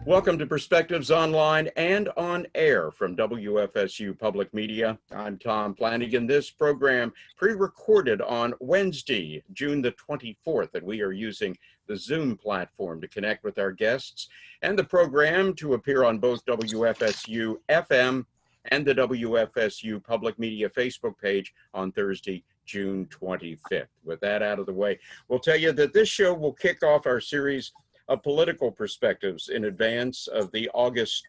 Welcome to Perspectives Online and on air from WFSU Public Media. I'm Tom Flanigan. This program pre-recorded on Wednesday, June the 24th, and we are using the Zoom platform to connect with our guests and the program to appear on both WFSU FM and the WFSU Public Media Facebook page on Thursday, June 25th. With that out of the way, we'll tell you that this show will kick off our series of political perspectives in advance of the August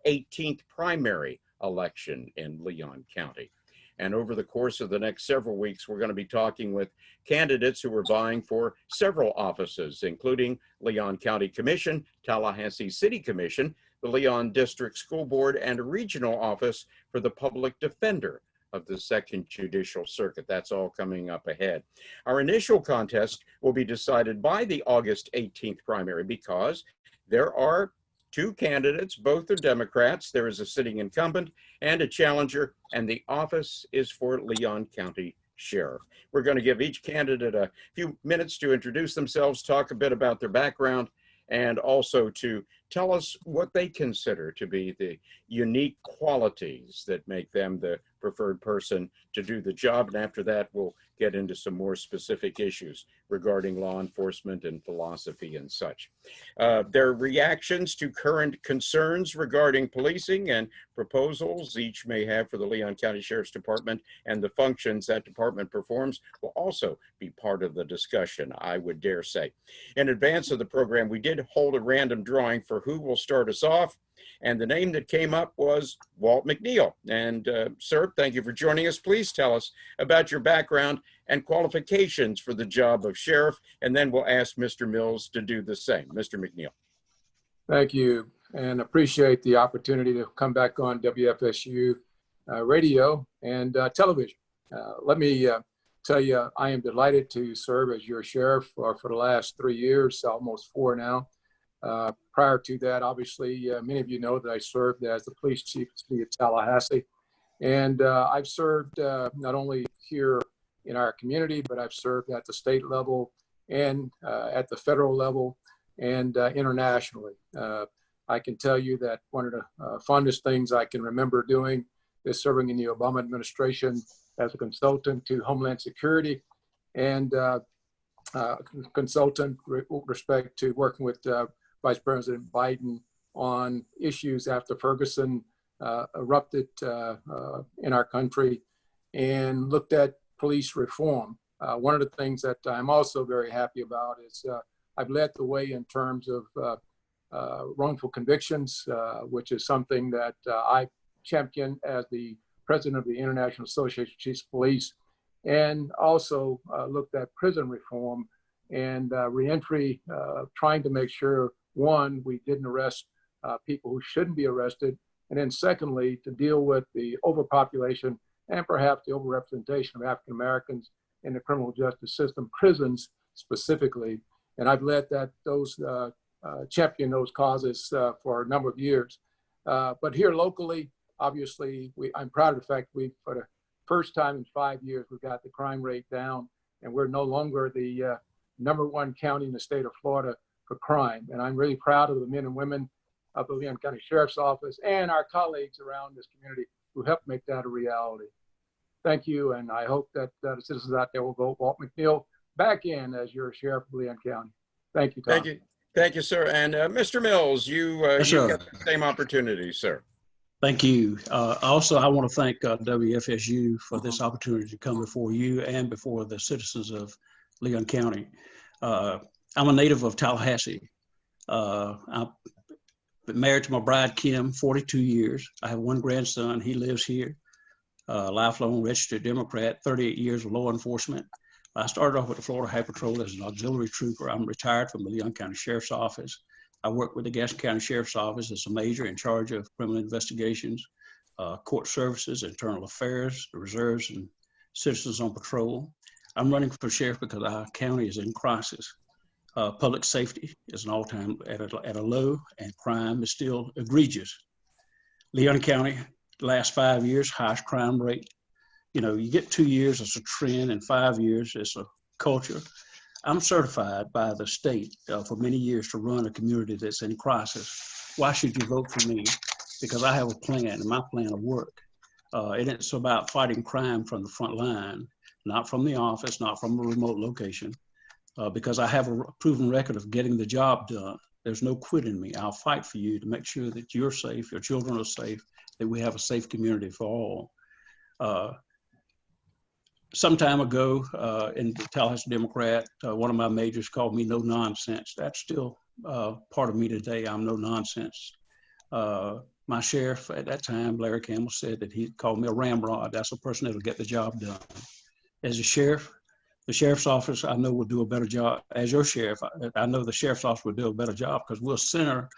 18th primary election in Leon County. And over the course of the next several weeks, we're going to be talking with candidates who are vying for several offices, including Leon County Commission, Tallahassee City Commission, the Leon District School Board, and a regional office for the Public Defender of the Second Judicial Circuit. That's all coming up ahead. Our initial contest will be decided by the August 18th primary because there are two candidates, both are Democrats. There is a sitting incumbent and a challenger, and the office is for Leon County Sheriff. We're going to give each candidate a few minutes to introduce themselves, talk a bit about their background, and also to tell us what they consider to be the unique qualities that make them the preferred person to do the job. And after that, we'll get into some more specific issues regarding law enforcement and philosophy and such. Their reactions to current concerns regarding policing and proposals each may have for the Leon County Sheriff's Department and the functions that department performs will also be part of the discussion, I would dare say. In advance of the program, we did hold a random drawing for who will start us off. And the name that came up was Walt McNeil. And sir, thank you for joining us. Please tell us about your background and qualifications for the job of sheriff. And then we'll ask Mr. Mills to do the same. Mr. McNeil. Thank you, and appreciate the opportunity to come back on WFSU radio and television. Let me tell you, I am delighted to serve as your sheriff for the last 3 years, almost 4 now. Prior to that, obviously, many of you know that I served as the police chief of the city of Tallahassee. And I've served not only here in our community, but I've served at the state level and at the federal level and internationally. I can tell you that one of the fondest things I can remember doing is serving in the Obama administration as a consultant to Homeland Security and consultant with respect to working with Vice President Biden on issues after Ferguson erupted in our country and looked at police reform. One of the things that I'm also very happy about is I've led the way in terms of wrongful convictions, which is something that I champion as the president of the International Association of Chiefs of Police, and also looked at prison reform and reentry, trying to make sure, one, we didn't arrest people who shouldn't be arrested, and then secondly, to deal with the overpopulation and perhaps the overrepresentation of African Americans in the criminal justice system, prisons specifically. And I've led champion those causes for a number of years. But here locally, obviously, I'm proud of the fact for the first time in 5 years, we've got the crime rate down, and we're no longer the #1 county in the state of Florida for crime. And I'm really proud of the men and women of the Leon County Sheriff's Office and our colleagues around this community who helped make that a reality. Thank you, and I hope that the citizens out there will vote Walt McNeil back in as your sheriff of Leon County. Thank you, Tom. Thank you. Thank you, sir. And Mr. Mills, you get the same opportunity, sir. Thank you. Also, I want to thank WFSU for this opportunity to come before you and before the citizens of Leon County. I'm a native of Tallahassee. I've been married to my bride, Kim, 42 years. I have one grandson. He lives here. Lifelong registered Democrat, 38 years of law enforcement. I started off with the Florida Highway Patrol as an auxiliary trooper. I'm retired from the Leon County Sheriff's Office. I work with the Gaston County Sheriff's Office as a major in charge of criminal investigations, court services, internal affairs, the reserves, and citizens on patrol. I'm running for sheriff because our county is in crisis. Public safety is an all-time at a low, and crime is still egregious. Leon County, the last 5 years, highest crime rate. You know, you get 2 years, it's a trend, and 5 years, it's a culture. I'm certified by the state for many years to run a community that's in crisis. why should you vote for me? Because I have a plan, and my plan will work. And it's about fighting crime from the front line, not from the office, not from a remote location, because I have a proven record of getting the job done. There's no quit in me. I'll fight for you to make sure that you're safe, your children are safe, that we have a safe community for all. Some time ago in the Tallahassee Democrat, one of my majors called me no nonsense. That's still part of me today. I'm no nonsense. My sheriff at that time, Larry Campbell, said that he called me a ramrod. That's a person that'll get the job done. As a sheriff, the sheriff's office, I know, will do a better job. As your sheriff, I know the sheriff's office will do a better job because we'll center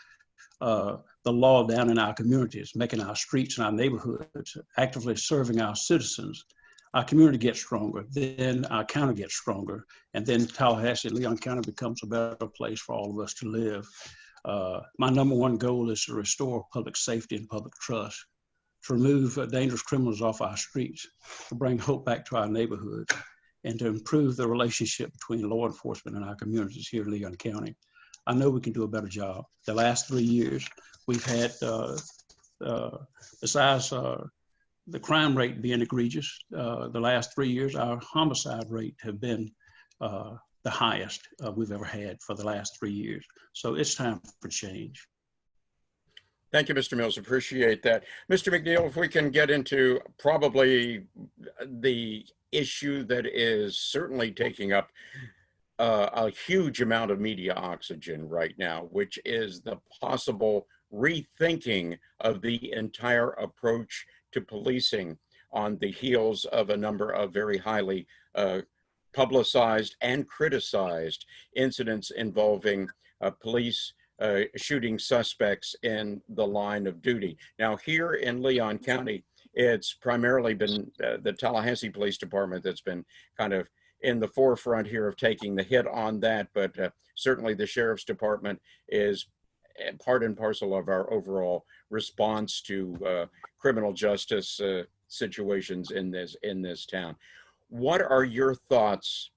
the law down in our communities, making our streets and our neighborhoods, actively serving our citizens. Our community gets stronger, then our county gets stronger, and then Tallahassee, Leon County becomes a better place for all of us to live. My number one goal is to restore public safety and public trust, to remove dangerous criminals off our streets, to bring hope back to our neighborhoods, and to improve the relationship between law enforcement and our communities here in Leon County. I know we can do a better job. The last 3 years, we've had, besides the crime rate being egregious, the last 3 years, our homicide rate have been the highest we've ever had for the last 3 years. So it's time for change. Thank you, Mr. Mills. Appreciate that. Mr. McNeil, if we can get into probably the issue that is certainly taking up a huge amount of media oxygen right now, which is the possible rethinking of the entire approach to policing on the heels of a number of very highly publicized and criticized incidents involving police shooting suspects in the line of duty. Now, here in Leon County, it's primarily been the Tallahassee Police Department that's been kind of in the forefront here of taking the hit on that, but certainly the Sheriff's Department is part and parcel of our overall response to criminal justice situations in this town. What are your thoughts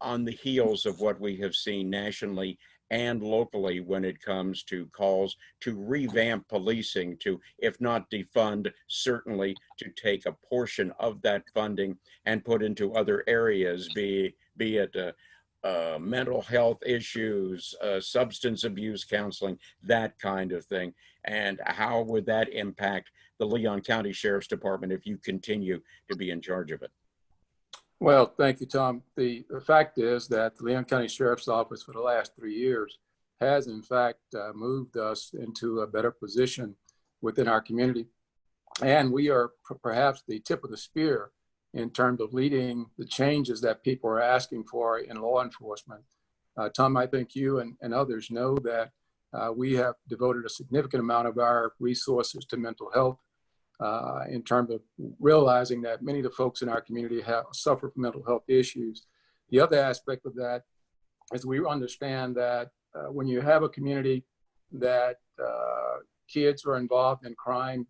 on the heels of what we have seen nationally and locally when it comes to calls to revamp policing, to, if not defund, certainly to take a portion of that funding and put into other areas, be it mental health issues, substance abuse counseling, that kind of thing? And how would that impact the Leon County Sheriff's Department if you continue to be in charge of it? Well, thank you, Tom. The fact is that the Leon County Sheriff's Office for the last 3 years has, in fact, moved us into a better position within our community. And we are perhaps the tip of the spear in terms of leading the changes that people are asking for in law enforcement. Tom, I think you and others know that we have devoted a significant amount of our resources to mental health, in terms of realizing that many of the folks in our community suffer from mental health issues. The other aspect of that is we understand that when you have a community that kids are involved in crime,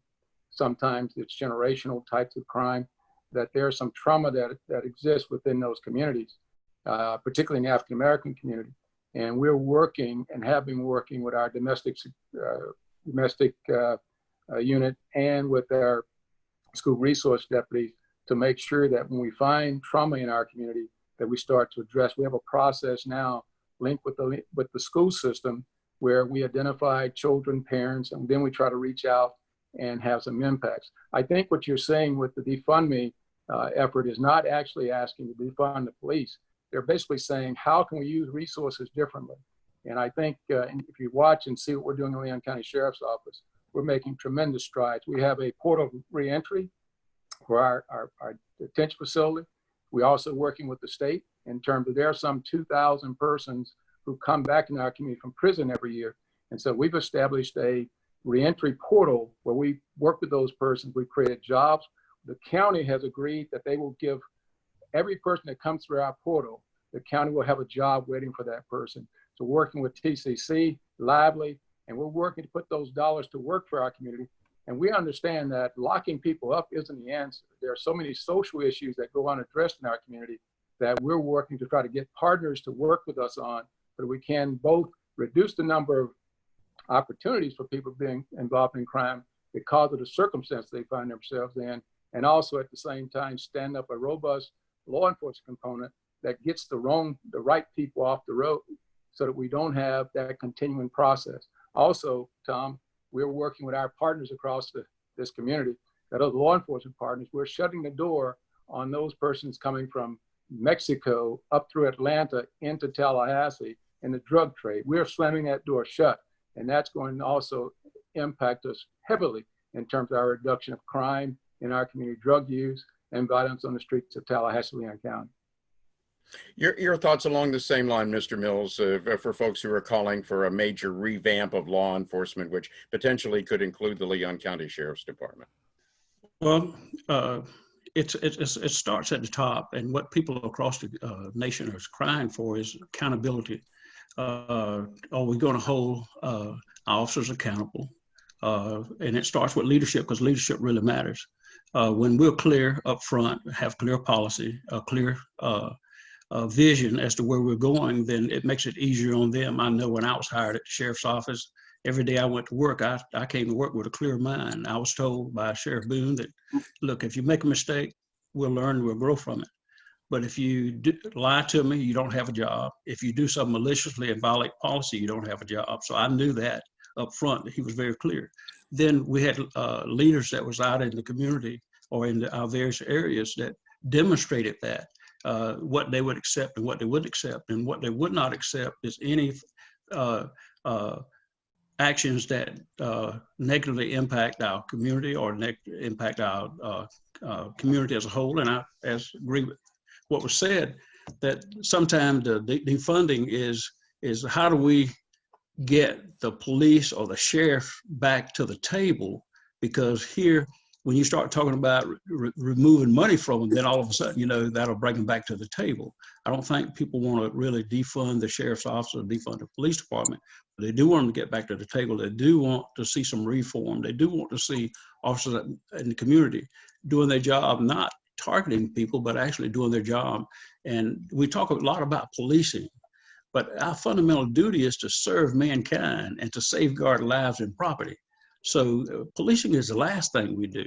sometimes it's generational types of crime, that there's some trauma that exists within those communities, particularly in the African-American community. And we're working and have been working with our domestic unit and with our school resource deputies to make sure that when we find trauma in our community that we start to address. We have a process now linked with the school system where we identify children, parents, and then we try to reach out and have some impacts. I think what you're saying with the defund me effort is not actually asking to defund the police. They're basically saying, how can we use resources differently? And I think if you watch and see what we're doing in the Leon County Sheriff's Office, we're making tremendous strides. We have a portal of reentry for our detention facility. We're also working with the state in terms of there are some 2,000 persons who come back in our community from prison every year. And so we've established a reentry portal where we work with those persons. We've created jobs. The county has agreed that they will give every person that comes through our portal, the county will have a job waiting for that person. So working with TCC, Lively, and we're working to put those dollars to work for our community. And we understand that locking people up isn't the answer. There are so many social issues that go unaddressed in our community that we're working to try to get partners to work with us on so that we can both reduce the number opportunities for people being involved in crime because of the circumstance they find themselves in, and also at the same time stand up a robust law enforcement component that gets the right people off the road so that we don't have that continuing process. Also, Tom, we're working with our partners across this community, that other law enforcement partners. We're shutting the door on those persons coming from Mexico up through Atlanta into Tallahassee in the drug trade. We're slamming that door shut, and that's going to also impact us heavily in terms of our reduction of crime in our community, drug use, and violence on the streets of Tallahassee, Leon County. Your thoughts along the same line, Mr. Mills, for folks who are calling for a major revamp of law enforcement, which potentially could include the Leon County Sheriff's Department? Well, it starts at the top, and what people across the nation are crying for is accountability. Are we going to hold officers accountable? And it starts with leadership, because leadership really matters. When we're clear up front, have clear policy, a clear vision as to where we're going, then it makes it easier on them. I know when I was hired at the sheriff's office, every day I went to work, I came to work with a clear mind. I was told by Sheriff Boone that, look, if you make a mistake, we'll learn, we'll grow from it. But if you lie to me, you don't have a job. If you do something maliciously and violate policy, you don't have a job. So I knew that up front. He was very clear. Then we had leaders that was out in the community or in our various areas that demonstrated that, what they would accept and what they would accept. And what they would not accept is any actions that negatively impact our community or impact our community as a whole. And I agree with what was said, that sometimes the defunding is how do we get the police or the sheriff back to the table? Because here, when you start talking about removing money from them, then all of a sudden, that'll bring them back to the table. I don't think people want to really defund the sheriff's office or defund the police department, but they do want them to get back to the table. They do want to see some reform. They do want to see officers in the community doing their job, not targeting people, but actually doing their job. And we talk a lot about policing, but our fundamental duty is to serve mankind and to safeguard lives and property. So policing is the last thing we do.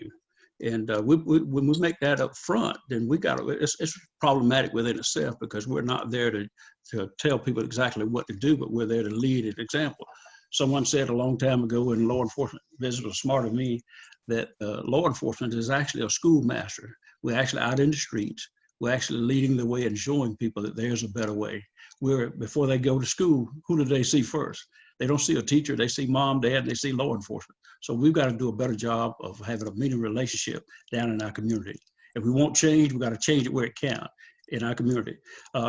And when we make that up front, then it's problematic within itself, because we're not there to tell people exactly what to do, but we're there to lead an example. Someone said a long time ago, and law enforcement visitors are smarter than me, that law enforcement is actually a schoolmaster. We're actually out in the streets. We're actually leading the way and showing people that there's a better way. Before they go to school, who do they see first? They don't see a teacher, they see mom, dad, and they see law enforcement. So we've got to do a better job of having a meaningful relationship down in our community. If we want change, we've got to change it where it counts in our community.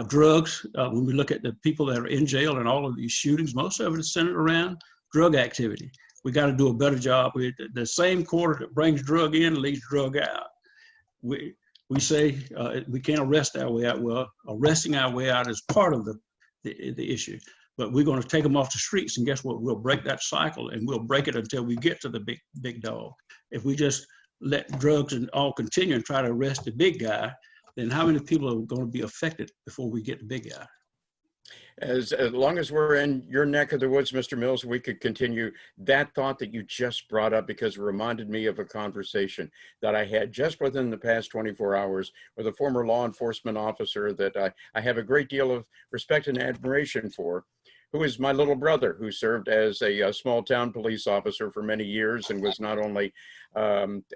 Drugs, when we look at the people that are in jail and all of these shootings, most of it is centered around drug activity. We got to do a better job. The same quarter that brings drug in leads drug out. We say we can't arrest our way out. Well, arresting our way out is part of the issue. But we're going to take them off the streets, and guess what? We'll break that cycle, and we'll break it until we get to the big dog. If we just let drugs and all continue and try to arrest the big guy, then how many people are going to be affected before we get the big guy? As long as we're in your neck of the woods, Mr. Mills, we could continue that thought that you just brought up, because it reminded me of a conversation that I had just within the past 24 hours with a former law enforcement officer that I have a great deal of respect and admiration for, who is my little brother, who served as a small town police officer for many years and was not only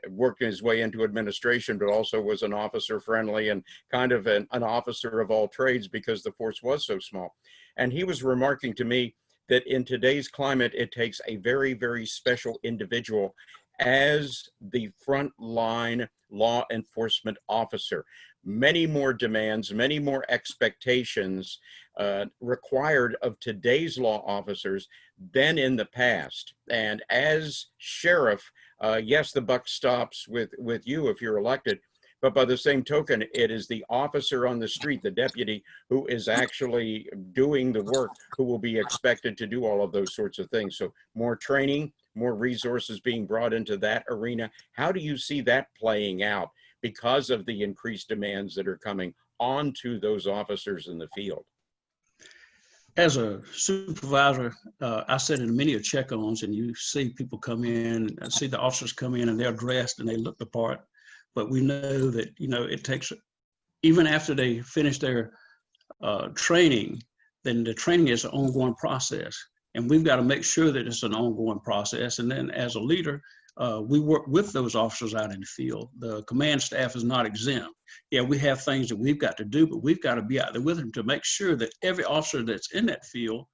working his way into administration, but also was an officer friendly and kind of an officer of all trades, because the force was so small. And he was remarking to me that in today's climate, it takes a very, very special individual as the frontline law enforcement officer. Many more demands, many more expectations required of today's law officers than in the past. And as sheriff, yes, the buck stops with you if you're elected, but by the same token, it is the officer on the street, the deputy, who is actually doing the work, who will be expected to do all of those sorts of things. So more training, more resources being brought into that arena. How do you see that playing out because of the increased demands that are coming onto those officers in the field? As a supervisor, I sit in many of check-ons, and you see people come in, see the officers come in, and they're dressed and they look the part. But we know that, it takes, even after they finish their training, then the training is an ongoing process. And we've got to make sure that it's an ongoing process. And then as a leader, we work with those officers out in the field. The command staff is not exempt. Yeah, we have things that we've got to do, but we've got to be out there with them to make sure that every officer that's in that field,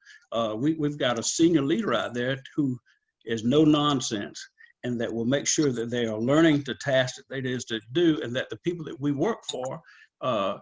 we've got a senior leader out there who is no nonsense, and that will make sure that they are learning the task that it is to do, and that the people that we work for are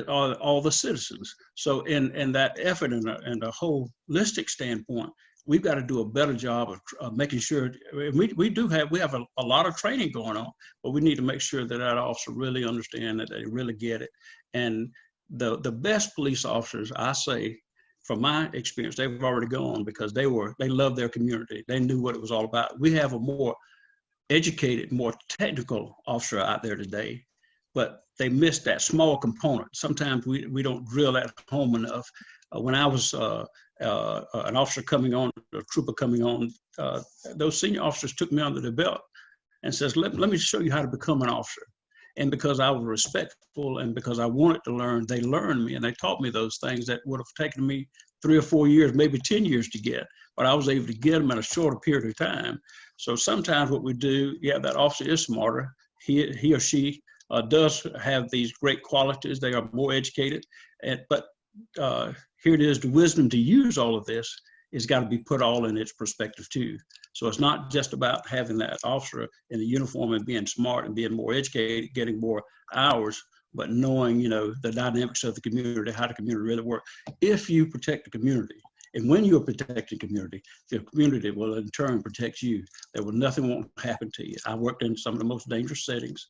all the citizens. So in that effort and a holistic standpoint, we've got to do a better job of making sure we have a lot of training going on, but we need to make sure that officer really understand, that they really get it. And the best police officers, I say, from my experience, they've already gone because they loved their community. They knew what it was all about. We have a more educated, more technical officer out there today, but they missed that small component. Sometimes we don't drill that home enough. When I was an officer coming on, a trooper coming on, those senior officers took me under the belt and says, let me show you how to become an officer. And because I was respectful and because I wanted to learn, they learned me and they taught me those things that would have taken me 3 or 4 years, maybe 10 years to get, but I was able to get them in a shorter period of time. So sometimes what we do, yeah, that officer is smarter. He or she does have these great qualities. They are more educated, but here it is, the wisdom to use all of this has got to be put all in its perspective too. So it's not just about having that officer in the uniform and being smart and being more educated, getting more hours, but knowing, the dynamics of the community, how the community really works. If you protect the community, and when you're protecting community, the community will in turn protect you. Nothing won't happen to you. I worked in some of the most dangerous settings.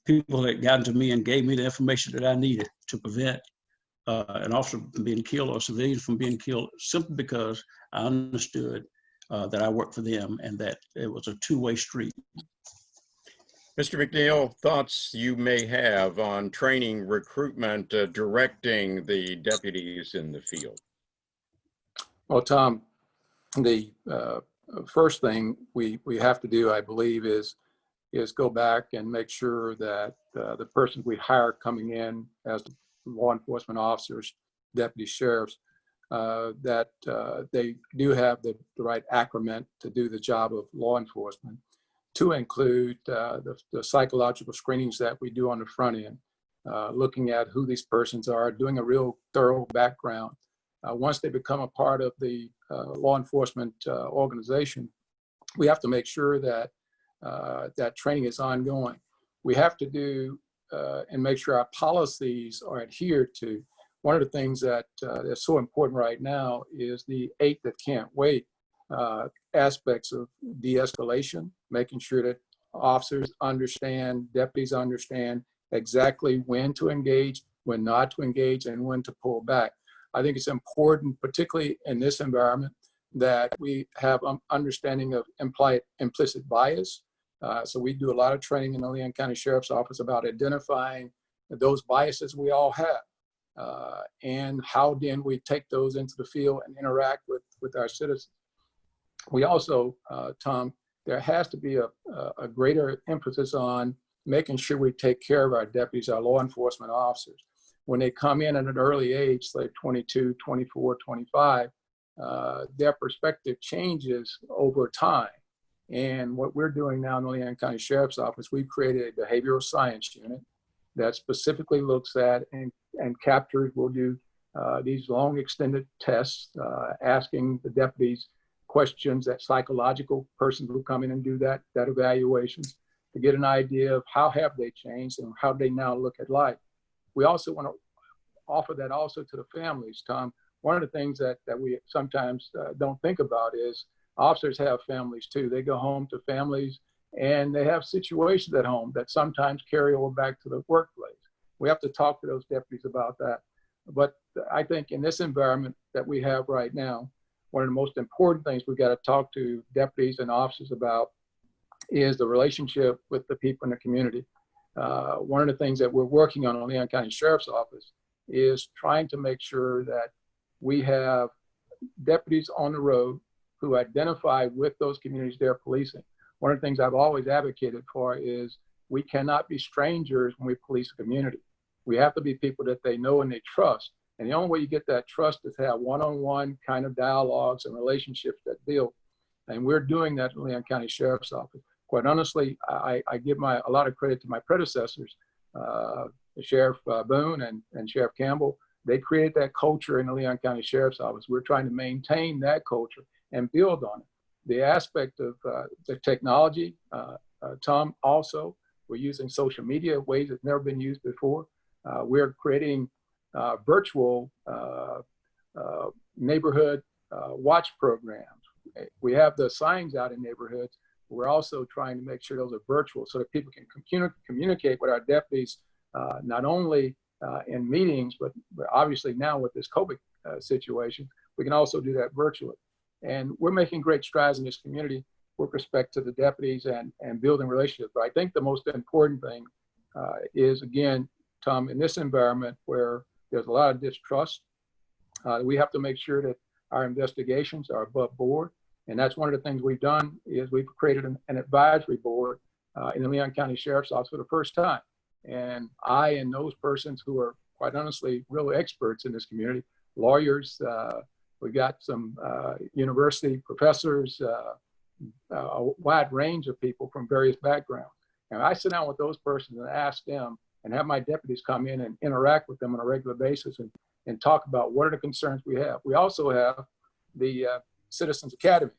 People that got into me and gave me the information that I needed to prevent an officer from being killed or civilians from being killed, simply because I understood that I worked for them and that it was a two-way street. Mr. McNeil, thoughts you may have on training, recruitment, directing the deputies in the field? Well, Tom, the first thing we have to do, I believe, is go back and make sure that the person we hire coming in as law enforcement officers, deputy sheriffs, that they do have the right acclimate to do the job of law enforcement, to include the psychological screenings that we do on the front end, looking at who these persons are, doing a real thorough background. Once they become a part of the law enforcement organization, we have to make sure that that training is ongoing. We have to do and make sure our policies are adhered to. One of the things that is so important right now is the 8 that can't wait aspects of de-escalation, making sure that officers understand, deputies understand exactly when to engage, when not to engage, and when to pull back. I think it's important, particularly in this environment, that we have understanding of implicit bias. So we do a lot of training in the Leon County Sheriff's Office about identifying those biases we all have, and how then we take those into the field and interact with our citizens. We also, Tom, there has to be a greater emphasis on making sure we take care of our deputies, our law enforcement officers. When they come in at an early age, like 22, 24, 25, their perspective changes over time. And what we're doing now in the Leon County Sheriff's Office, we've created a behavioral science unit that specifically looks at and captures, we'll do these long extended tests, asking the deputies questions, that psychological persons who come in and do that evaluations, to get an idea of how have they changed and how they now look at life. We also want to offer that also to the families, Tom. One of the things that we sometimes don't think about is officers have families too. They go home to families and they have situations at home that sometimes carry over back to the workplace. We have to talk to those deputies about that. But I think in this environment that we have right now, one of the most important things we've got to talk to deputies and officers about is the relationship with the people in the community. One of the things that we're working on in the Leon County Sheriff's Office is trying to make sure that We have deputies on the road who identify with those communities they're policing. One of the things I've always advocated for is we cannot be strangers when we police a community. We have to be people that they know and they trust. And the only way you get that trust is to have one-on-one kind of dialogues and relationships that build. And we're doing that in Leon County Sheriff's Office. Quite honestly, I give a lot of credit to my predecessors, Sheriff Boone and Sheriff Campbell. They created that culture in the Leon County Sheriff's Office. We're trying to maintain that culture and build on it. The aspect of the technology, Tom, also, we're using social media in ways that's never been used before. We're creating virtual neighborhood watch programs. We have the signs out in neighborhoods. We're also trying to make sure those are virtual so that people can communicate with our deputies, not only in meetings, but obviously now with this COVID situation, we can also do that virtually. And we're making great strides in this community with respect to the deputies and building relationships. But I think the most important thing is, again, Tom, in this environment where there's a lot of distrust, we have to make sure that our investigations are above board. And that's one of the things we've done is we've created an advisory board in the Leon County Sheriff's Office for the first time. And I and those persons who are quite honestly real experts in this community, lawyers, we got some university professors, a wide range of people from various backgrounds. And I sit down with those persons and ask them and have my deputies come in and interact with them on a regular basis and talk about what are the concerns we have. We also have the Citizens Academy,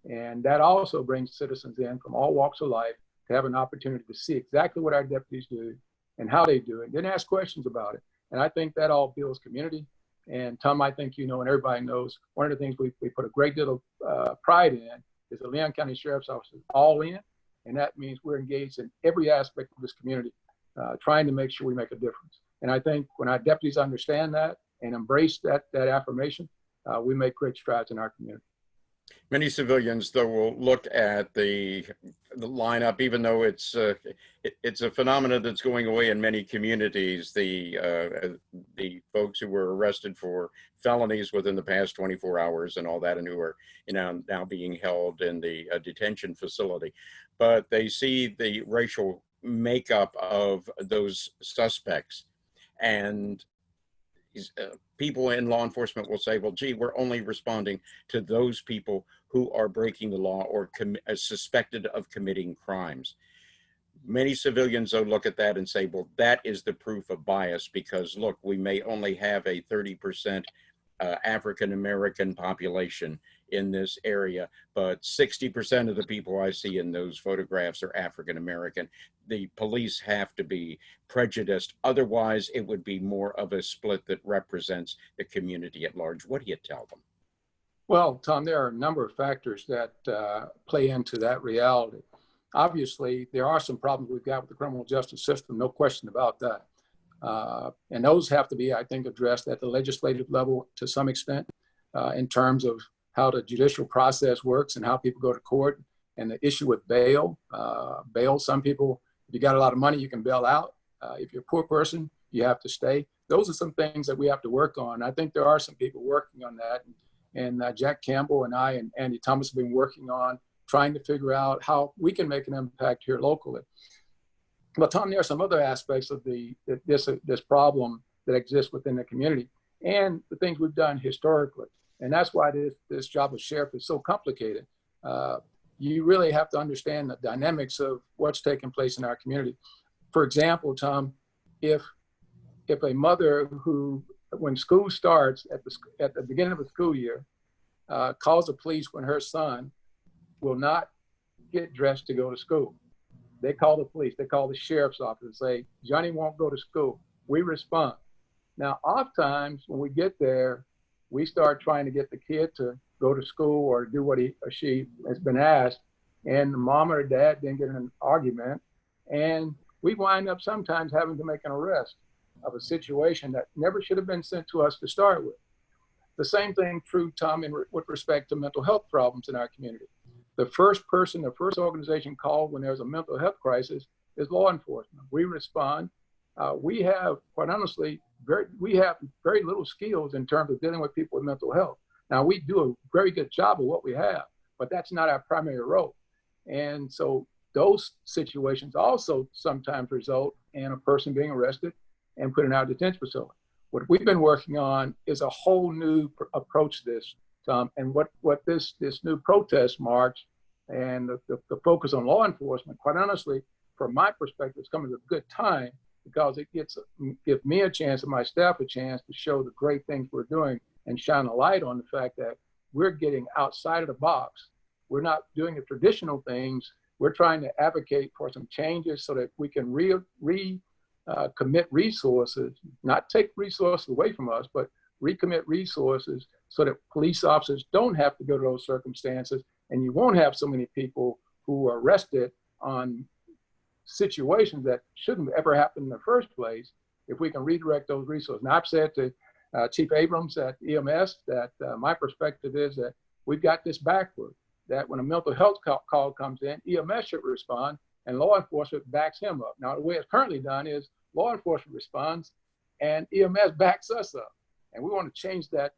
and that also brings citizens in from all walks of life to have an opportunity to see exactly what our deputies do and how they do it, then ask questions about it. And I think that all builds community. And Tom, I think you know, and everybody knows, one of the things we put a great deal of pride in is the Leon County Sheriff's Office is all in, and that means we're engaged in every aspect of this community, trying to make sure we make a difference. And I think when our deputies understand that and embrace that affirmation, we make great strides in our community. Many civilians, though, will look at the lineup, even though it's a phenomenon that's going away in many communities. The folks who were arrested for felonies within the past 24 hours and all that, and who are now being held in the detention facility, but they see the racial makeup of those suspects, and people in law enforcement will say, well, gee, we're only responding to those people who are breaking the law or suspected of committing crimes. Many civilians, though, look at that and say, well, that is the proof of bias because, look, we may only have a 30% African-American population in this area, but 60% of the people I see in those photographs are African-American. The police have to be prejudiced. Otherwise, it would be more of a split that represents the community at large. What do you tell them? Well, Tom, there are a number of factors that play into that reality. Obviously, there are some problems we've got with the criminal justice system, no question about that. And those have to be, I think, addressed at the legislative level to some extent in terms of how the judicial process works and how people go to court, and the issue with bail. Bail, some people, if you got a lot of money, you can bail out. If you're a poor person, you have to stay. Those are some things that we have to work on. I think there are some people working on that. And Jack Campbell and I and Andy Thomas have been working on trying to figure out how we can make an impact here locally. But Tom, there are some other aspects of this problem that exists within the community and the things we've done historically. And that's why this job of sheriff is so complicated. You really have to understand the dynamics of what's taking place in our community. For example, Tom, if a mother who, when school starts at the beginning of the school year, calls the police when her son will not get dressed to go to school, they call the police, they call the sheriff's office and say, Johnny won't go to school. We respond. Now, oftentimes when we get there, we start trying to get the kid to go to school or do what he or she has been asked, and the mom or dad then get in an argument, and we wind up sometimes having to make an arrest of a situation that never should have been sent to us to start with. The same thing true, Tom, with respect to mental health problems in our community. The first organization called when there's a mental health crisis is law enforcement. We respond, we have, quite honestly, we have very little skills in terms of dealing with people with mental health. Now, we do a very good job of what we have, but that's not our primary role. And so those situations also sometimes result in a person being arrested and put in our detention facility. What we've been working on is a whole new approach to this, Tom, and what this new protest march and the focus on law enforcement, quite honestly, from my perspective, it's coming at a good time, because it gives me a chance and my staff a chance to show the great things we're doing and shine a light on the fact that we're getting outside of the box. We're not doing the traditional things. We're trying to advocate for some changes so that we can commit resources, not take resources away from us, but recommit resources so that police officers don't have to go to those circumstances, and you won't have so many people who are arrested on situations that shouldn't ever happen in the first place if we can redirect those resources. Now, I've said to Chief Abrams at EMS that my perspective is that we've got this backward, that when a mental health call comes in, EMS should respond and law enforcement backs him up. Now, the way it's currently done is law enforcement responds and EMS backs us up. And we want to change that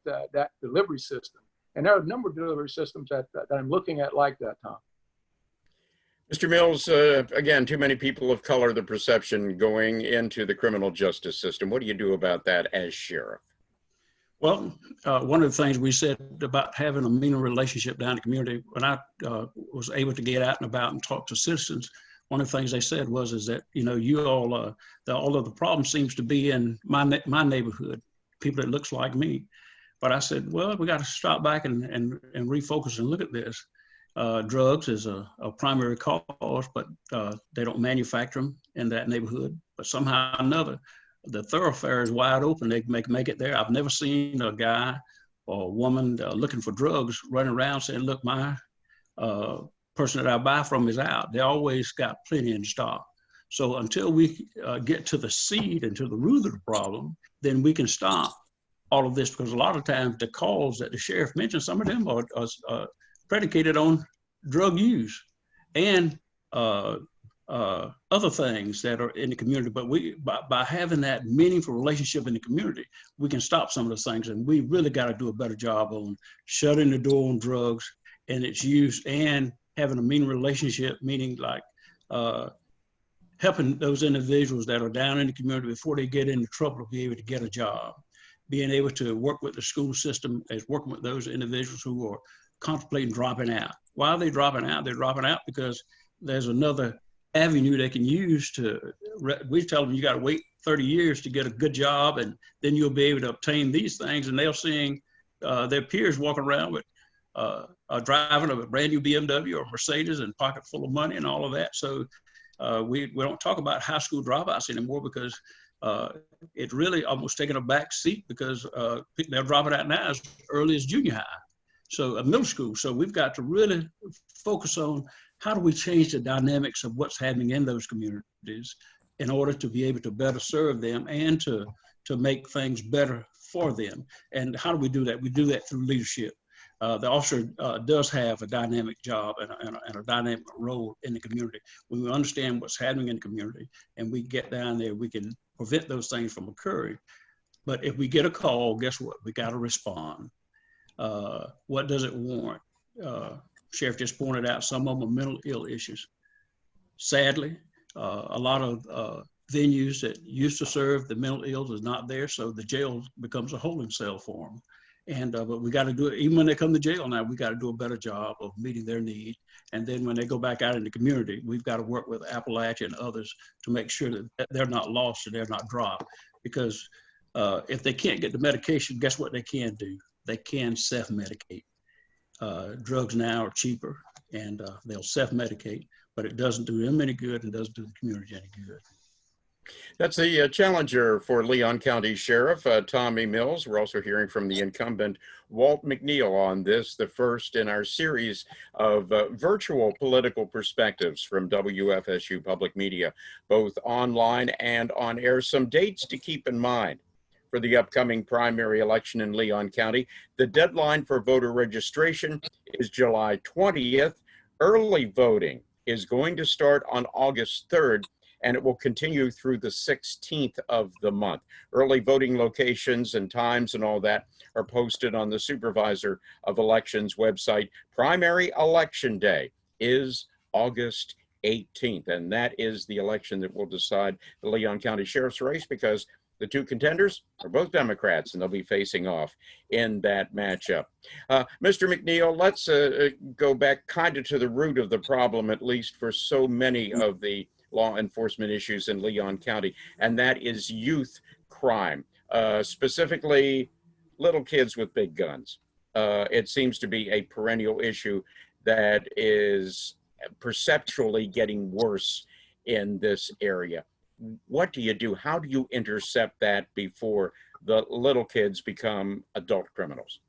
delivery system. And there are a number of delivery systems that I'm looking at like that, Tom. Mr. Mills, again, too many people of color, the perception going into the criminal justice system. What do you do about that as sheriff? Well, one of the things we said about having a meaner relationship down in the community, when I was able to get out and about and talk to citizens, one of the things they said is that, you all, all of the problem seems to be in my neighborhood, people that looks like me. But I said, well, we got to stop back and refocus and look at this. Drugs is a primary cause, but they don't manufacture them in that neighborhood. But somehow or another, the thoroughfare is wide open. They make it there. I've never seen a guy or a woman looking for drugs running around saying, look, my person that I buy from is out. They always got plenty in stock. So until we get to the seed and to the root of the problem, then we can stop all of this, because a lot of times the calls that the sheriff mentioned, some of them are predicated on drug use and other things that are in the community. But by having that meaningful relationship in the community, we can stop some of those things. And we really got to do a better job on shutting the door on drugs and its use, and having a mean relationship, meaning like helping those individuals that are down in the community before they get into trouble to be able to get a job, being able to work with the school system as working with those individuals who are contemplating dropping out. Why are they dropping out? They're dropping out because there's another avenue they can use to, we tell them you got to wait 30 years to get a good job, and then you'll be able to obtain these things. And they're seeing their peers walking around with driving a brand new BMW or Mercedes and pocket full of money and all of that. So we don't talk about high school dropouts anymore, because it really almost taken a back seat, because they're dropping out now as early as junior high. So middle school. So we've got to really focus on how do we change the dynamics of what's happening in those communities in order to be able to better serve them and to make things better for them. And how do we do that? We do that through leadership. The officer does have a dynamic job and a dynamic role in the community. When we understand what's happening in the community and we get down there, we can prevent those things from occurring. But if we get a call, guess what? We got to respond. What does it warrant? Sheriff just pointed out some of them are mental ill issues. Sadly, a lot of venues that used to serve the mental ills is not there, so the jail becomes a holding cell for them. And but we got to do it, even when they come to jail now, we got to do a better job of meeting their need. And then when they go back out in the community, we've got to work with Appalachia and others to make sure that they're not lost and they're not dropped. Because if they can't get the medication, guess what they can do? They can self-medicate. Drugs now are cheaper, and they'll self-medicate, but it doesn't do them any good and doesn't do the community any good. That's the challenger for Leon County Sheriff, Tommy Mills. We're also hearing from the incumbent, Walt McNeil, on this, the first in our series of virtual political perspectives from WFSU Public Media, both online and on air. Some dates to keep in mind for the upcoming primary election in Leon County. The deadline for voter registration is July 20th. Early voting is going to start on August 3rd. and it will continue through the 16th of the month. Early voting locations and times and all that are posted on the Supervisor of Elections website. Primary election day is August 18th, and that is the election that will decide the Leon County Sheriff's race, because the two contenders are both Democrats, and they'll be facing off in that matchup. Mr. McNeil, let's go back kind of to the root of the problem, at least for so many of the law enforcement issues in Leon County, and that is youth crime, specifically little kids with big guns. It seems to be a perennial issue that is perceptually getting worse in this area. What do you do? How do you intercept that before the little kids become adult criminals?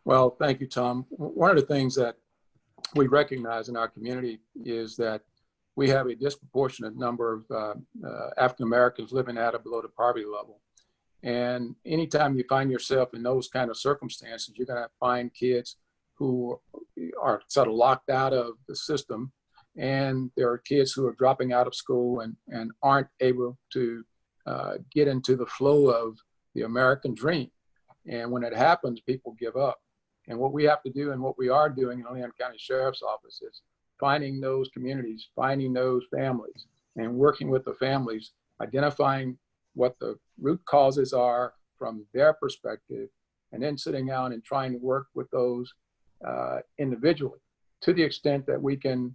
Well, thank you, Tom. One of the things that we recognize in our community is that we have a disproportionate number of African Americans living at or below the poverty level. And anytime you find yourself in those kind of circumstances, you're going to find kids who are sort of locked out of the system. And there are kids who are dropping out of school and aren't able to get into the flow of the American dream. And when it happens, people give up. And what we have to do, and what we are doing in the Leon County Sheriff's Office, is finding those communities, finding those families, and working with the families, identifying what the root causes are from their perspective, and then sitting down and trying to work with those individually, to the extent that we can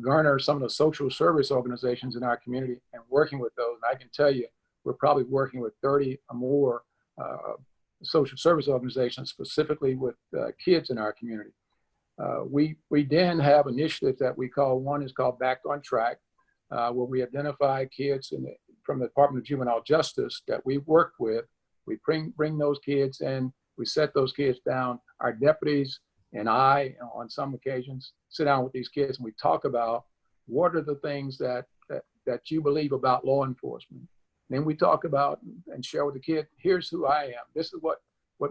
garner some of the social service organizations in our community and working with those. And I can tell you, we're probably working with 30 or more social service organizations, specifically with kids in our community. We then have initiatives that we call, one is called Back on Track, where we identify kids from the Department of Juvenile Justice that we work with. We bring those kids in, we set those kids down. Our deputies and I, on some occasions, sit down with these kids and we talk about what are the things that you believe about law enforcement. And then we talk about and share with the kid, here's who I am. This is what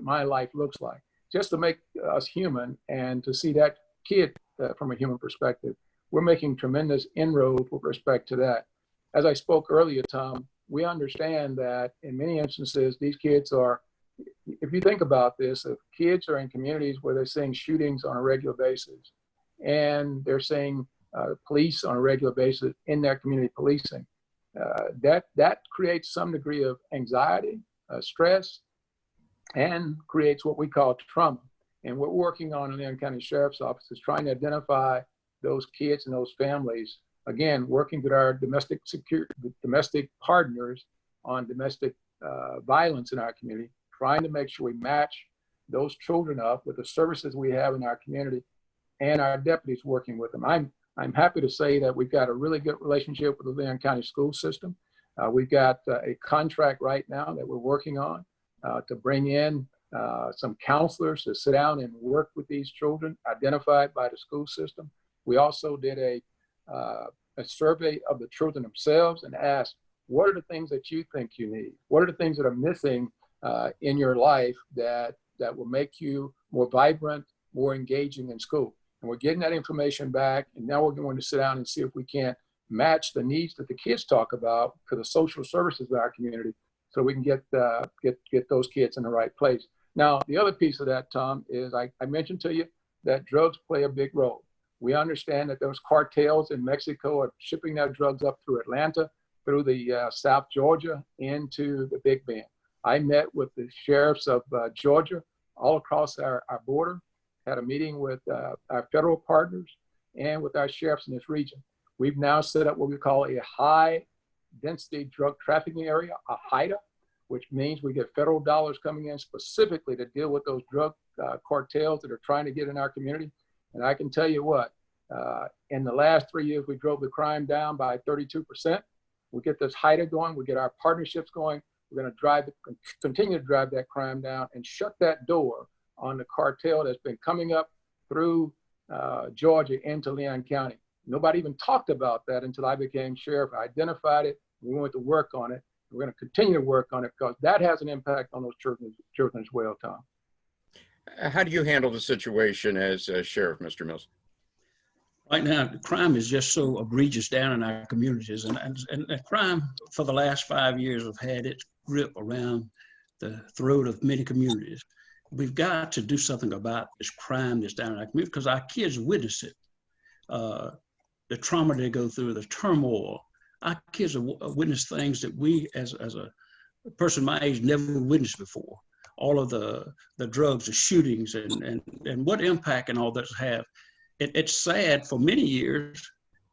my life looks like. Just to make us human and to see that kid from a human perspective. We're making tremendous inroads with respect to that. As I spoke earlier, Tom, we understand that in many instances, these kids are, if you think about this, if kids are in communities where they're seeing shootings on a regular basis, and they're seeing police on a regular basis in their community policing, that creates some degree of anxiety, stress, and creates what we call trauma. And what we're working on in the Leon County Sheriff's Office is trying to identify those kids and those families, again, working with our domestic partners on domestic violence in our community, trying to make sure we match those children up with the services we have in our community and our deputies working with them. I'm happy to say that we've got a really good relationship with the Leon County school system. We've got a contract right now that we're working on to bring in some counselors to sit down and work with these children identified by the school system. We also did a survey of the children themselves and asked, what are the things that you think you need? What are the things that are missing in your life that will make you more vibrant, more engaging in school? And we're getting that information back, and now we're going to sit down and see if we can't match the needs that the kids talk about for the social services of our community, so we can get those kids in the right place. Now, the other piece of that, Tom, is I mentioned to you that drugs play a big role. We understand that those cartels in Mexico are shipping their drugs up through Atlanta, through the South Georgia, into the Big Bend. I met with the sheriffs of Georgia all across our border, had a meeting with our federal partners and with our sheriffs in this region. We've now set up what we call a high density drug trafficking area, a HIDTA, which means we get federal dollars coming in specifically to deal with those drug cartels that are trying to get in our community. And I can tell you what, in the last 3 years, we drove the crime down by 32%. We get this HIDTA going, we get our partnerships going. We're going to continue to drive that crime down and shut that door on the cartel that's been coming up through Georgia into Leon County. Nobody even talked about that until I became sheriff. I identified it. We went to work on it. We're going to continue to work on it because that has an impact on those children as well, Tom. How do you handle the situation as sheriff, Mr. Mills? Right now, crime is just so egregious down in our communities, and crime for the last 5 years have had its grip around the throat of many communities. We've got to do something about this crime that's down in our community because our kids witness it. The trauma they go through, the turmoil. Our kids have witnessed things that we, as a person my age, never witnessed before. All of the drugs, the shootings, and what impact and all that have. It's sad for many years,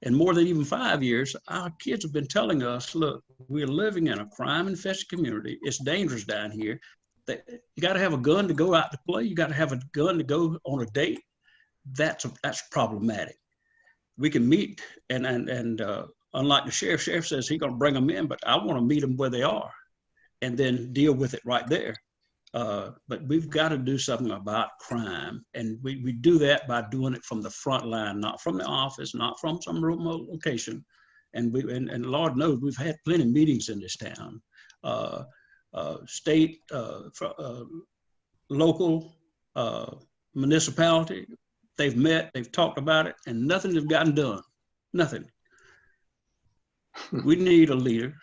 and more than even 5 years, our kids have been telling us, look, we're living in a crime-infested community. It's dangerous down here. You got to have a gun to go out to play. You got to have a gun to go on a date. That's problematic. We can meet, and unlike the sheriff says he's going to bring them in, but I want to meet them where they are and then deal with it right there. But we've got to do something about crime, and we do that by doing it from the front line, not from the office, not from some remote location. And Lord knows we've had plenty of meetings in this town, state, local, municipality. They've met, they've talked about it, and nothing has gotten done. Nothing. We need a leader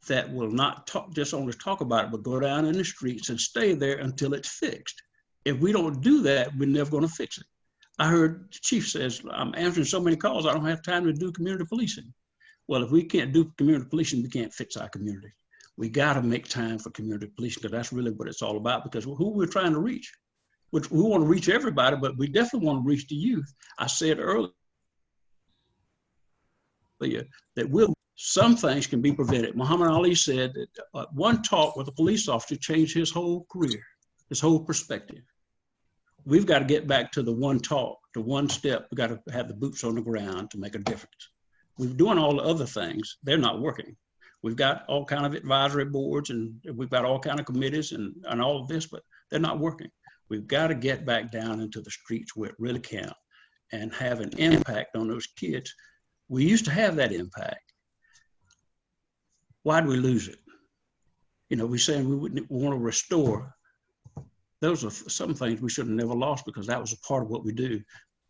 that will not just only talk about it, but go down in the streets and stay there until it's fixed. If we don't do that, we're never going to fix it. I heard the chief says, I'm answering so many calls, I don't have time to do community policing. Well, if we can't do community policing, we can't fix our community. We got to make time for community policing, because that's really what it's all about, because who we're trying to reach. We want to reach everybody, but we definitely want to reach the youth. I said earlier that some things can be prevented. Muhammad Ali said that one talk with a police officer changed his whole career, his whole perspective. We've got to get back to the one talk, the one step. We've got to have the boots on the ground to make a difference. We're doing all the other things. They're not working. We've got all kind of advisory boards, and we've got all kind of committees and all of this, but they're not working. We've got to get back down into the streets where it really counts and have an impact on those kids. We used to have that impact. Why did we lose it? You know, we're saying we want to restore. Those are some things we should have never lost, because that was a part of what we do.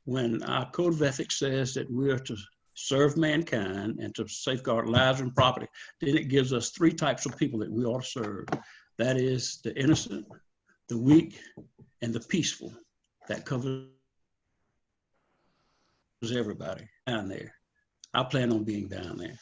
When our code of ethics says that we are to serve mankind and to safeguard lives and property, then it gives us 3 types of people that we ought to serve. That is the innocent, the weak, and the peaceful. That covers everybody down there. I plan on being down there.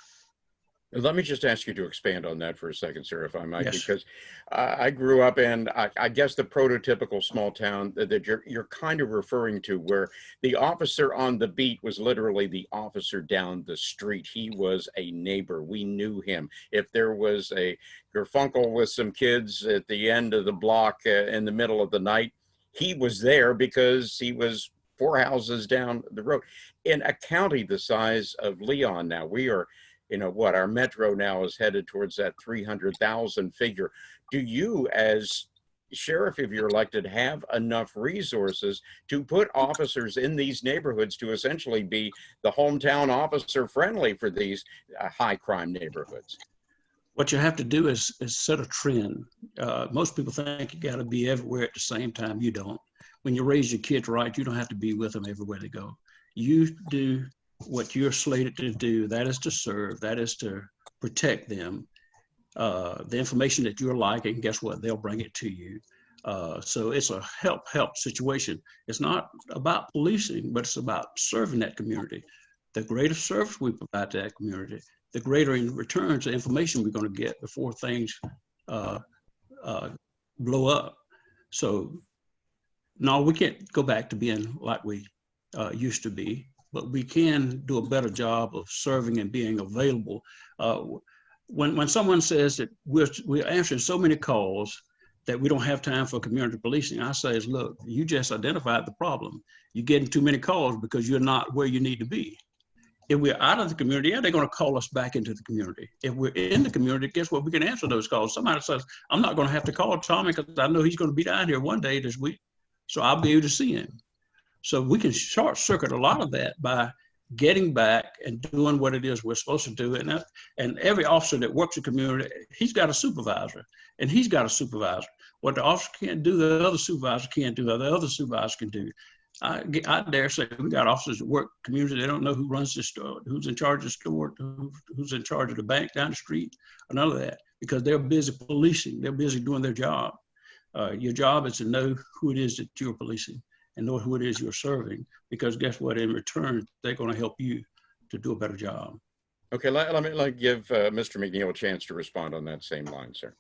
Let me just ask you to expand on that for a second, sir, if I might, Yes. because I grew up in, I guess, the prototypical small town that you're kind of referring to, where the officer on the beat was literally the officer down the street. He was a neighbor. We knew him. If there was a kerfunkle with some kids at the end of the block in the middle of the night, he was there because he was 4 houses down the road. In a county the size of Leon now, we are, you know what, our metro now is headed towards that 300,000 figure. Do you, as sheriff, if you're elected, have enough resources to put officers in these neighborhoods to essentially be the hometown officer friendly for these high crime neighborhoods? What you have to do is set a trend. Most people think you got to be everywhere at the same time. You don't. When you raise your kids right, you don't have to be with them everywhere they go. You do what you're slated to do. That is to serve. That is to protect them. The information that you're liking, guess what? They'll bring it to you. So it's a help situation. It's not about policing, but it's about serving that community. The greater service we provide to that community, the greater in returns the information we're going to get before things blow up. So no, we can't go back to being like we used to be, but we can do a better job of serving and being available. When someone says that we're answering so many calls that we don't have time for community policing, I say, look, you just identified the problem. You're getting too many calls because you're not where you need to be. If we're out of the community, yeah, they're going to call us back into the community. If we're in the community, guess what? We can answer those calls. Somebody says, I'm not going to have to call Tommy because I know he's going to be down here one day this week, so I'll be able to see him. So we can short circuit a lot of that by getting back and doing what it is we're supposed to do. And every officer that works in the community, he's got a supervisor, and he's got a supervisor. What the officer can't do, the other supervisor can't do, the other supervisor can do. I dare say we got officers that work communities. They don't know who runs the store, who's in charge of the store, who's in charge of the bank down the street, or none of that, because they're busy policing. They're busy doing their job. Your job is to know who it is that you're policing and know who it is you're serving, because guess what? In return, they're going to help you to do a better job. Okay, let me give Mr. McNeil a chance to respond on that same line, sir.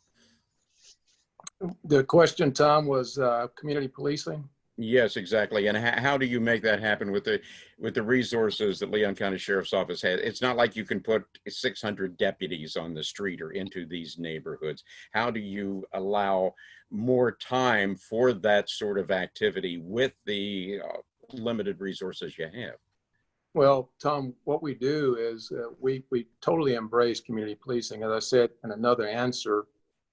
The question, Tom, was community policing. Yes, exactly. And how do you make that happen with the resources that Leon County Sheriff's Office has? It's not like you can put 600 deputies on the street or into these neighborhoods. How do you allow more time for that sort of activity with the limited resources you have? Well, Tom, what we do is we totally embrace community policing. As I said in another answer,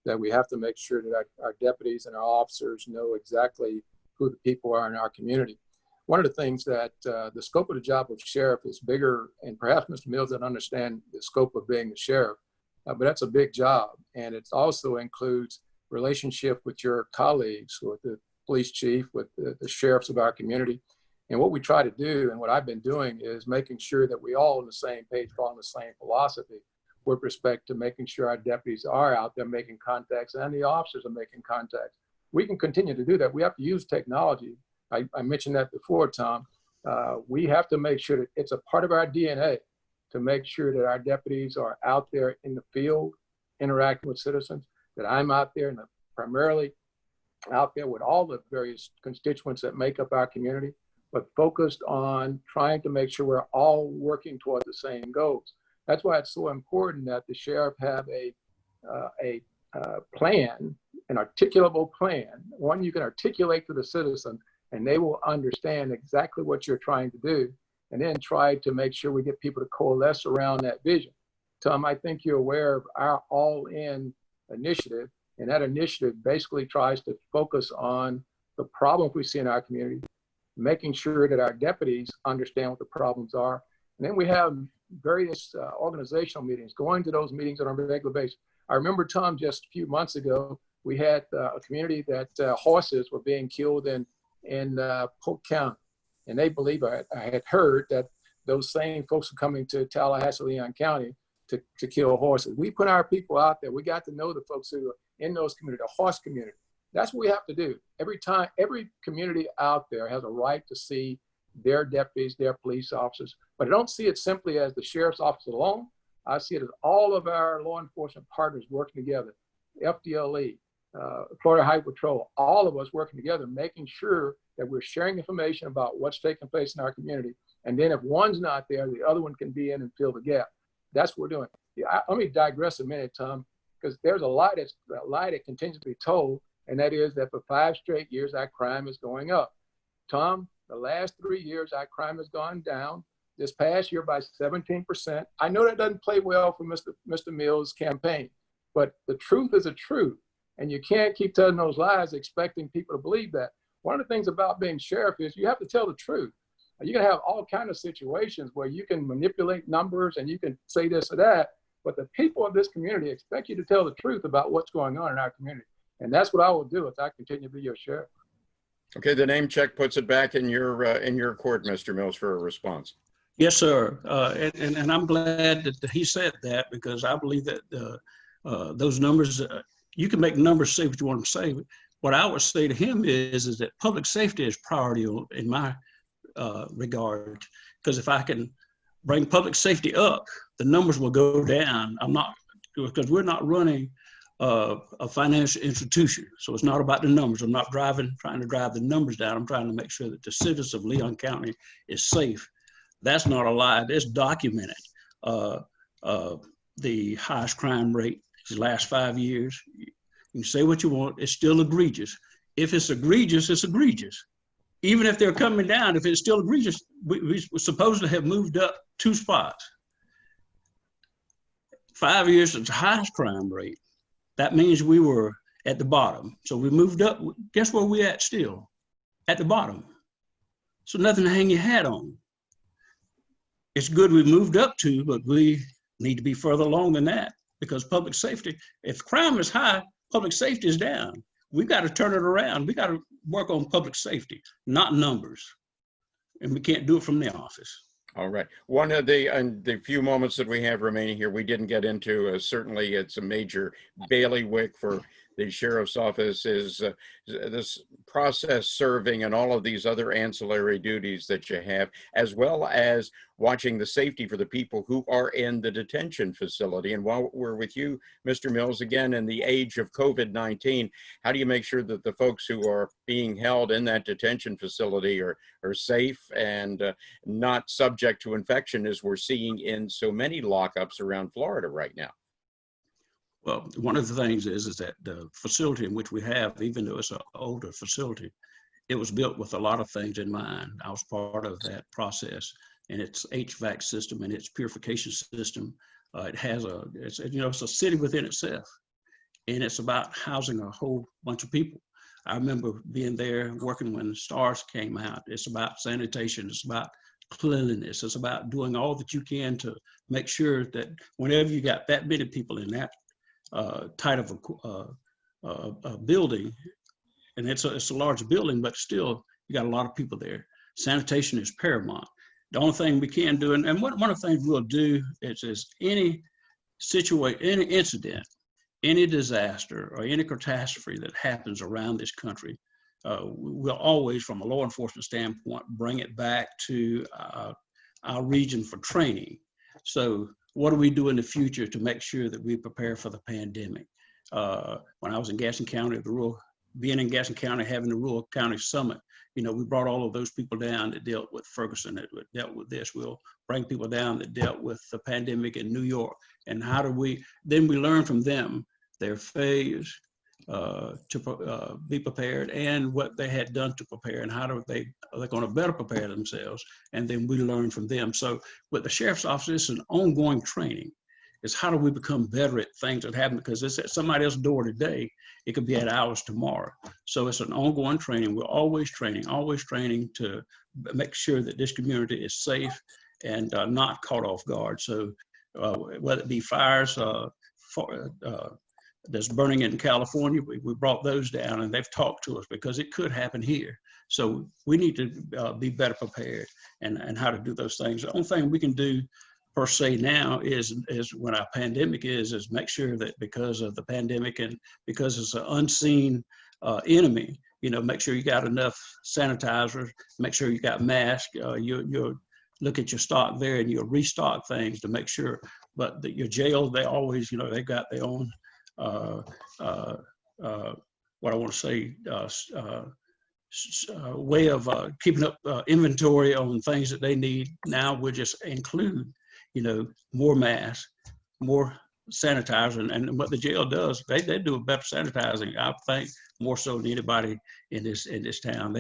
that we have to make sure that our deputies and our officers know exactly who the people are in our community. One of the things that the scope of the job of sheriff is bigger, and perhaps Mr. Mills doesn't understand the scope of being the sheriff, but that's a big job. And it also includes relationship with your colleagues, with the police chief, with the sheriffs of our community. And what we try to do, and what I've been doing, is making sure that we all on the same page, following the same philosophy with respect to making sure our deputies are out there making contacts and the officers are making contacts. We can continue to do that. We have to use technology. I mentioned that before, Tom. We have to make sure that it's a part of our DNA to make sure that our deputies are out there in the field interacting with citizens, that I'm out there and primarily out there with all the various constituents that make up our community, but focused on trying to make sure we're all working toward the same goals. That's why it's so important that the sheriff have a plan, an articulable plan, one you can articulate to the citizen, and they will understand exactly what you're trying to do, and then try to make sure we get people to coalesce around that vision. Tom, I think you're aware of our all-in initiative, and that initiative basically tries to focus on the problems we see in our community, making sure that our deputies understand what the problems are. And then we have various organizational meetings, going to those meetings on a regular basis. I remember, Tom, just a few months ago, we had a community that horses were being killed in Polk County. And they believe, I had heard that those same folks are coming to Tallahassee, Leon County to kill horses. We put our people out there. We got to know the folks who are in those communities, the horse community. That's what we have to do. Every community out there has a right to see their deputies, their police officers, but I don't see it simply as the sheriff's office alone. I see it as all of our law enforcement partners working together, FDLE, Florida Highway Patrol, all of us working together, making sure that we're sharing information about what's taking place in our community. And then if one's not there, the other one can be in and fill the gap. That's what we're doing. Let me digress a minute, Tom, because there's a lie that continues to be told, and that is that for 5 straight years, our crime is going up. Tom, the last 3 years, our crime has gone down. This past year by 17%. I know that doesn't play well for Mr. Mills' campaign, but the truth is a truth. And you can't keep telling those lies expecting people to believe that. One of the things about being sheriff is you have to tell the truth. You're gonna have all kinds of situations where you can manipulate numbers and you can say this or that, but the people of this community expect you to tell the truth about what's going on in our community. And that's what I will do if I continue to be your sheriff. Okay, the name check puts it back in your court, Mr. Mills, for a response. Yes, sir. And I'm glad that he said that, because I believe that those numbers, you can make numbers say what you want to say. What I would say to him is that public safety is priority in my regard, because if I can bring public safety up, the numbers will go down. Because we're not running a financial institution. So it's not about the numbers. I'm not trying to drive the numbers down. I'm trying to make sure that the citizens of Leon County is safe. That's not a lie. That's documented. The highest crime rate these last 5 years. You can say what you want. It's still egregious. If it's egregious, it's egregious. Even if they're coming down, if it's still egregious, we're supposed to have moved up 2 spots. 5 years is the highest crime rate. That means we were at the bottom. So we moved up. Guess where we're at still? At the bottom. So nothing to hang your hat on. It's good we moved up to, but we need to be further along than that, because public safety, if crime is high, public safety is down. We got to turn it around. We got to work on public safety, not numbers. and we can't do it from the office. All right. One of the few moments that we have remaining here, we didn't get into, certainly it's a major bailiwick for the sheriff's office, is this process serving and all of these other ancillary duties that you have, as well as watching the safety for the people who are in the detention facility. And while we're with you, Mr. Mills, again, in the age of COVID-19, how do you make sure that the folks who are being held in that detention facility are safe and not subject to infection, as we're seeing in so many lockups around Florida right now? Well, one of the things is that the facility in which we have, even though it's an older facility, it was built with a lot of things in mind. I was part of that process, and its HVAC system and its purification system. It's a city within itself, and it's about housing a whole bunch of people. I remember being there working when STARS came out. It's about sanitation. It's about cleanliness. It's about doing all that you can to make sure that whenever you got that many people in that tight of a building, and it's a large building, but still you got a lot of people there. Sanitation is paramount. The only thing we can do, and one of the things we'll do is any situation, any incident, any disaster, or any catastrophe that happens around this country, we'll always, from a law enforcement standpoint, bring it back to our region for training. So what do we do in the future to make sure that we prepare for the pandemic? When I was in Gaston County, being in Gaston County, having the Rural County Summit, we brought all of those people down that dealt with Ferguson, that dealt with this. We'll bring people down that dealt with the pandemic in New York. And then we learn from them, their failures to be prepared, and what they had done to prepare, and how are they going to better prepare themselves. And then we learn from them. So with the sheriff's office, it's an ongoing training. It's how do we become better at things that happen, because it's at somebody else's door today. It could be at ours tomorrow. So it's an ongoing training. We're always training to make sure that this community is safe and not caught off guard. So whether it be fires that's burning in California, we brought those down, and they've talked to us because it could happen here. So we need to be better prepared and how to do those things. The only thing we can do per se now is when our pandemic is make sure that, because of the pandemic and because it's an unseen enemy, make sure you got enough sanitizers, make sure you got masks, you'll look at your stock there and you'll restock things to make sure. But your jail, they always, they've got their own, what I want to say, way of keeping up inventory on things that they need. Now we'll just include more masks, more sanitizer, and what the jail does, they do a better sanitizing, I think, more so than anybody in this town.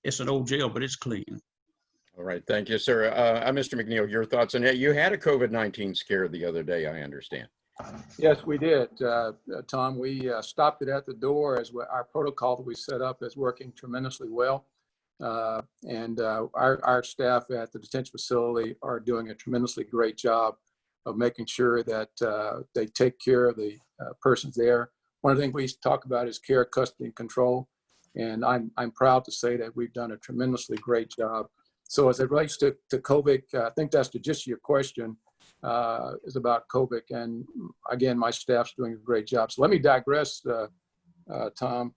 It's an old jail, but it's clean. All right, thank you, sir. Mr. McNeil, your thoughts on it? You had a COVID-19 scare the other day, I understand. Yes, we did, Tom. We stopped it at the door, as our protocol that we set up is working tremendously well. And our staff at the detention facility are doing a tremendously great job of making sure that they take care of the persons there. One of the things we talk about is care, custody, and control. And I'm proud to say that we've done a tremendously great job. So as it relates to COVID, I think that's the gist of your question, is about COVID. And again, my staff's doing a great job. So let me digress, Tom.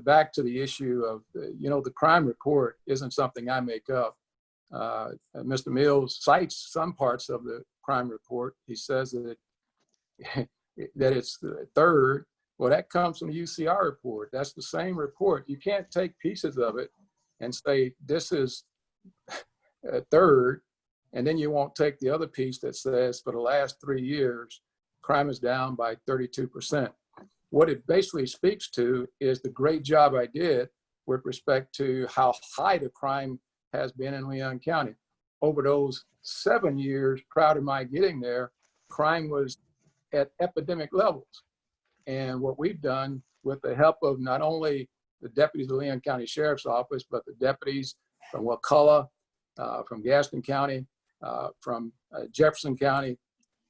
Back to the issue of, the crime report isn't something I make up. Mr. Mills cites some parts of the crime report. He says that it's the third. Well, that comes from the UCR report. That's the same report. You can't take pieces of it and say, this is a third, and then you won't take the other piece that says for the last 3 years, crime is down by 32%. What it basically speaks to is the great job I did with respect to how high the crime has been in Leon County. Over those 7 years prior to my getting there, crime was at epidemic levels. And what we've done, with the help of not only the deputies of the Leon County Sheriff's Office, but the deputies from Wakulla, from Gaston County, from Jefferson County,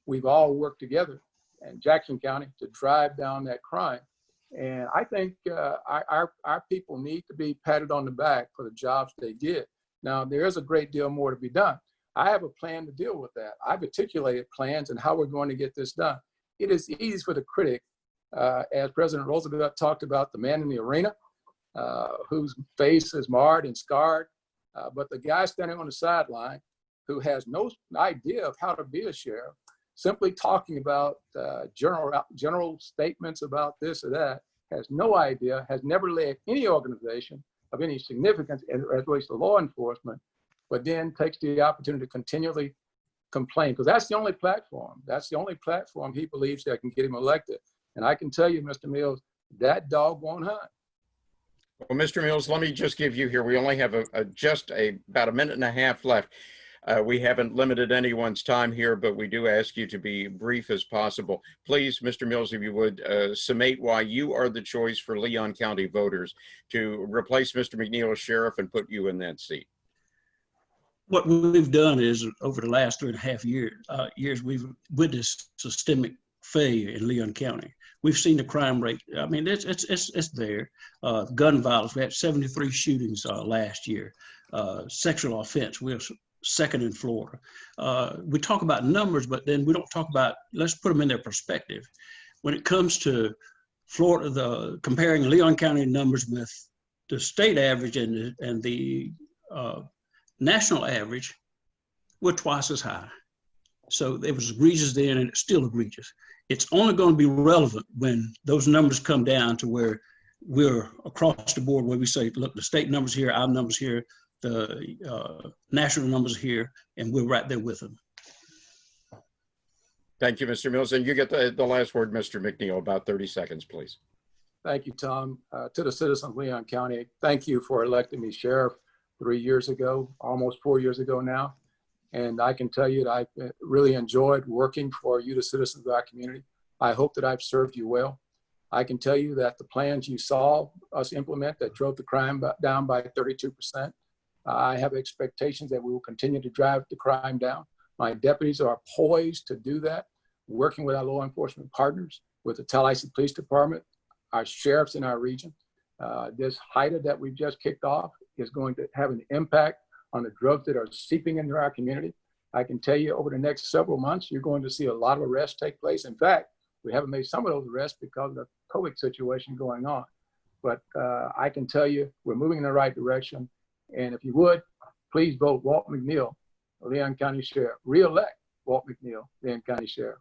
we've all worked together, and Jackson County, to drive down that crime. And I think our people need to be patted on the back for the jobs they did. Now, there is a great deal more to be done. I have a plan to deal with that. I've articulated plans and how we're going to get this done. It is easy for the critic, as President Roosevelt talked about, the man in the arena, whose face is marred and scarred, but the guy standing on the sideline who has no idea of how to be a sheriff, simply talking about general statements about this or that, has no idea, has never led any organization of any significance as relates to law enforcement, but then takes the opportunity to continually complain, because that's the only platform. That's the only platform he believes that can get him elected. And I can tell you, Mr. Mills, that dog won't hunt. Well, Mr. Mills, let me just give you here, we only have about a minute and a half left. We haven't limited anyone's time here, but we do ask you to be brief as possible. Please, Mr. Mills, if you would summate why you are the choice for Leon County voters to replace Mr. McNeil as sheriff and put you in that seat. What we've done is, over the last 3.5 years, we've witnessed systemic failure in Leon County. We've seen the crime rate. I mean, it's there. Gun violence. We had 73 shootings last year. Sexual offense. We're second in Florida. We talk about numbers, but then we don't talk about, let's put them in their perspective. When it comes to Florida, comparing Leon County numbers with the state average and the national average, we're twice as high. So it was egregious then, and it's still egregious. It's only going to be relevant when those numbers come down to where we're across the board, where we say, look, the state numbers here, our numbers here, the national numbers here, and we're right there with them. Thank you, Mr. Mills. And you get the last word, Mr. McNeil, about 30 seconds, please. Thank you, Tom. To the citizens of Leon County, thank you for electing me sheriff 3 years ago, almost 4 years ago now. And I can tell you that I've really enjoyed working for you, the citizens of our community. I hope that I've served you well. I can tell you that the plans you saw us implement that drove the crime down by 32%, I have expectations that we will continue to drive the crime down. My deputies are poised to do that, working with our law enforcement partners, with the Tallahassee Police Department, our sheriffs in our region. This HIDTA that we've just kicked off is going to have an impact on the drugs that are seeping into our community. I can tell you over the next several months, you're going to see a lot of arrests take place. In fact, we haven't made some of those arrests because of the COVID situation going on. But I can tell you we're moving in the right direction. And if you would, please vote Walt McNeil, Leon County Sheriff. Re-elect Walt McNeil, Leon County Sheriff.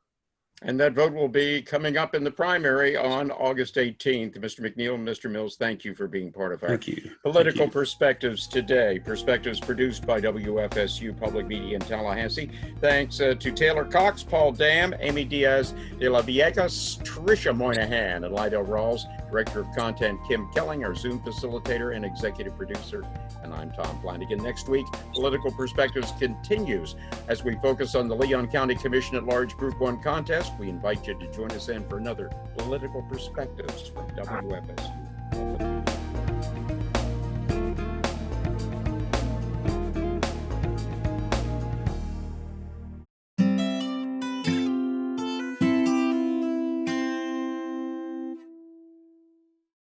And that vote will be coming up in the primary on August 18th. Mr. McNeil and Mr. Mills, thank you for being part of our Political Perspectives today. Perspectives produced by WFSU Public Media in Tallahassee. Thanks to Taylor Cox, Paul Dam, Amy Diaz de la Villegas, Tricia Moynihan, and Lydell Rawls, Director of Content Kim Kelling, our Zoom facilitator and executive producer. And I'm Tom Flanigan. Next week, Political Perspectives continues as we focus on the Leon County Commission at Large Group 1 contest. We invite you to join us in for another Political Perspectives from WFSU.